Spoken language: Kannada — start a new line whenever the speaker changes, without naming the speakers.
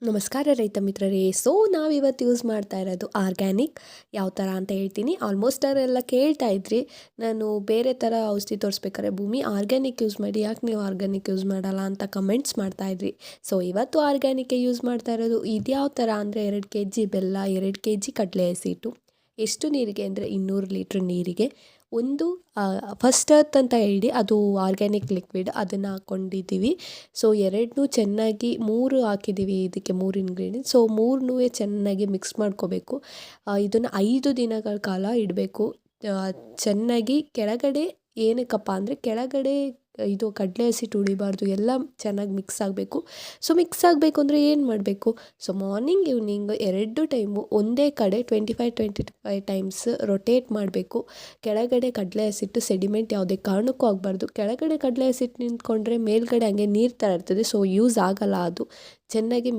ನಮಸ್ಕಾರ ರೈತ ಮಿತ್ರರೇ. ನಾವಿವತ್ತು ಯೂಸ್ ಮಾಡ್ತಾ ಇರೋದು ಆರ್ಗ್ಯಾನಿಕ್. ಯಾವ ಥರ ಅಂತ ಹೇಳ್ತೀನಿ. ಆಲ್ಮೋಸ್ಟ್ ಅವರೆಲ್ಲ ಕೇಳ್ತಾ ಇದ್ರಿ, ನಾನು ಬೇರೆ ಥರ ಔಷಧಿ ತೋರಿಸ್ಬೇಕಾದ್ರೆ ಭೂಮಿ ಆರ್ಗ್ಯಾನಿಕ್ ಯೂಸ್ ಮಾಡಿ, ಯಾಕೆ ನೀವು ಆರ್ಗ್ಯಾನಿಕ್ ಯೂಸ್ ಮಾಡಲ್ಲ ಅಂತ ಕಮೆಂಟ್ಸ್ ಮಾಡ್ತಾ ಇದ್ರಿ. ಇವತ್ತು ಆರ್ಗ್ಯಾನಿಕ್ಕೆ ಯೂಸ್ ಮಾಡ್ತಾ ಇರೋದು. ಇದು ಯಾವ ಥರ ಅಂದರೆ 2 kg ಬೆಲ್ಲ, 2 kg ಕಡಲೆ ಹಸಿಟ್ಟು. ಎಷ್ಟು ನೀರಿಗೆ ಅಂದರೆ 200 ಲೀಟ್ರ್ ನೀರಿಗೆ ಒಂದು ಫಸ್ಟ್ ಅರ್ತ್ ಅಂತ ಹೇಳಿ ಅದು ಆರ್ಗ್ಯಾನಿಕ್ ಲಿಕ್ವಿಡ್, ಅದನ್ನು ಹಾಕ್ಕೊಂಡಿದ್ದೀವಿ. ಎರಡನ್ನೂ ಚೆನ್ನಾಗಿ 3 ಹಾಕಿದ್ದೀವಿ, ಇದಕ್ಕೆ 3 ಇಂಗ್ರೀಡಿಯೆಂಟ್ಸ್. 3ನೂ ಚೆನ್ನಾಗಿ ಮಿಕ್ಸ್ ಮಾಡ್ಕೋಬೇಕು. ಇದನ್ನು 5 ದಿನಗಳ ಕಾಲ ಇಡಬೇಕು. ಚೆನ್ನಾಗಿ ಕೆಳಗಡೆ ಏನಕ್ಕಪ್ಪ ಅಂದರೆ ಕೆಳಗಡೆ ಇದು ಕಡಲೆ ಹಸಿಟ್ಟು ಉಳಿಬಾರ್ದು, ಎಲ್ಲ ಚೆನ್ನಾಗಿ ಮಿಕ್ಸ್ ಆಗಬೇಕು. ಮಿಕ್ಸ್ ಆಗಬೇಕು ಅಂದರೆ ಏನು ಮಾಡಬೇಕು? ಮಾರ್ನಿಂಗ್ ಈವ್ನಿಂಗ್ 2 ಟೈಮು ಒಂದೇ ಕಡೆ 25 ಟೈಮ್ಸ್ ರೊಟೇಟ್ ಮಾಡಬೇಕು. ಕೆಳಗಡೆ ಕಡಲೆ ಹಸಿಟ್ಟು ಸೆಡಿಮೆಂಟ್ ಯಾವುದೇ ಕಾರಣಕ್ಕೂ ಆಗಬಾರ್ದು. ಕೆಳಗಡೆ ಕಡಲೆ ಹಸಿಟ್ಟು ನಿಂತ್ಕೊಂಡ್ರೆ ಮೇಲ್ಗಡೆ ಹಂಗೆ ನೀರು ಥರ ಇರ್ತದೆ, ಯೂಸ್ ಆಗಲ್ಲ. ಅದು ಚೆನ್ನಾಗಿ